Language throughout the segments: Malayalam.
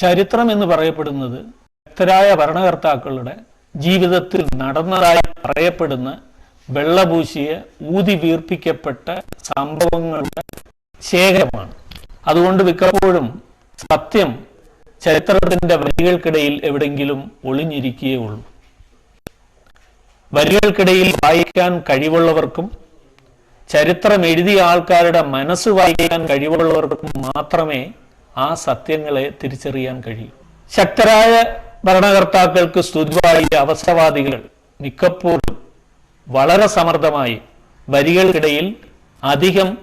ചരിത്രം എന്ന് പറയപ്പെടുന്നത് ശക്തരായ ഭരണകർത്താക്കളുടെ ജീവിതത്തിൽ നടന്നതായി പറയപ്പെടുന്ന വെള്ളപൂശിയ ഊതി വീർപ്പിക്കപ്പെട്ട സംഭവങ്ങളുടെ ശേഖരമാണ്. അതുകൊണ്ട് മിക്കപ്പോഴും സത്യം ചരിത്രത്തിന്റെ വരികൾക്കിടയിൽ എവിടെങ്കിലും ഒളിഞ്ഞിരിക്കുകയേ ഉള്ളൂ. വരികൾക്കിടയിൽ വായിക്കാൻ കഴിവുള്ളവർക്കും ചരിത്രം എഴുതിയ ആൾക്കാരുടെ മനസ്സ് വായിക്കാൻ കഴിവുള്ളവർക്കും മാത്രമേ ആ സത്യങ്ങളെ തിരിച്ചറിയാൻ കഴിയൂ. ശക്തരായ ഭരണകർത്താക്കൾക്ക് സ്തുതിപാടിയ അവസ്ഥവാദികൾ മിക്കപ്പോഴും വളരെ സമർത്ഥമായി വരികൾക്കിടയിൽ അധികം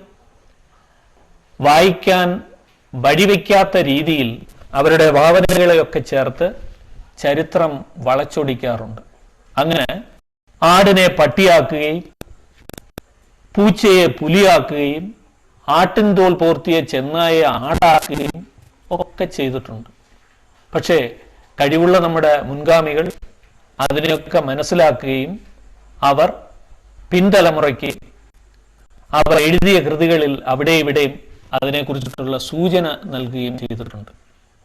വായിക്കാൻ വഴിവെക്കാത്ത രീതിയിൽ അവരുടെ ഭാവനകളെയൊക്കെ ചേർത്ത് ചരിത്രം വളച്ചൊടിക്കാറുണ്ട്. അങ്ങനെ ആടിനെ പട്ടിയാക്കുകയും പൂച്ചയെ പുലിയാക്കുകയും ആട്ടിൻതോൽ പോർത്തിയ ചെന്നായെ ആടാക്കുകയും ഒക്കെ ചെയ്തിട്ടുണ്ട്. പക്ഷേ കഴിവുള്ള നമ്മുടെ മുൻഗാമികൾ അതിനെയൊക്കെ മനസ്സിലാക്കുകയും അവർ പിൻതലമുറയ്ക്ക് അവർ എഴുതിയ കൃതികളിൽ അവിടെ ഇവിടെയും അതിനെക്കുറിച്ചിട്ടുള്ള സൂചന നൽകുകയും ചെയ്തിട്ടുണ്ട്.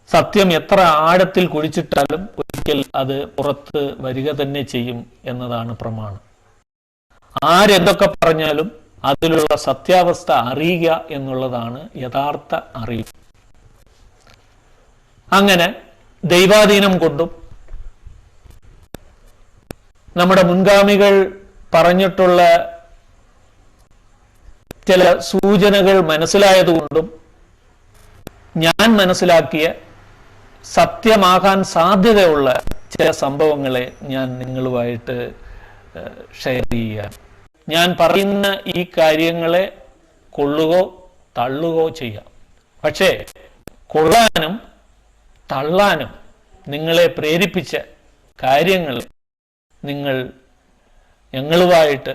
സത്യം എത്ര ആഴത്തിൽ കുഴിച്ചിട്ടാലും ഒരിക്കൽ അത് പുറത്ത് വരിക തന്നെ ചെയ്യും എന്നതാണ് പ്രമാണം. ആരെന്തൊക്കെ പറഞ്ഞാലും അതിലുള്ള സത്യാവസ്ഥ അറിയുക എന്നുള്ളതാണ് യഥാർത്ഥ അറിവ്. അങ്ങനെ ദൈവാധീനം കൊണ്ടും നമ്മുടെ മുൻഗാമികൾ പറഞ്ഞിട്ടുള്ള ചില സൂചനകൾ മനസ്സിലായതുകൊണ്ടും ഞാൻ മനസ്സിലാക്കിയ സത്യമാകാൻ സാധ്യതയുള്ള ചില സംഭവങ്ങളെ ഞാൻ നിങ്ങളുമായിട്ട് ഷെയർ ചെയ്യുകയാണ്. ഞാൻ പറയുന്ന ഈ കാര്യങ്ങളെ കൊള്ളുകയോ തള്ളുകയോ ചെയ്യാം. പക്ഷേ കൊള്ളാനും തള്ളാനും നിങ്ങളെ പ്രേരിപ്പിച്ച കാര്യങ്ങൾ നിങ്ങൾ ഞങ്ങളുമായിട്ട്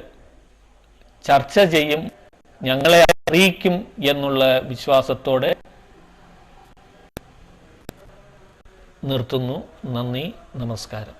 ചർച്ച ചെയ്യും, ഞങ്ങളെ അറിയിക്കും എന്നുള്ള വിശ്വാസത്തോടെ നിർത്തുന്നു. നന്ദി, നമസ്കാരം.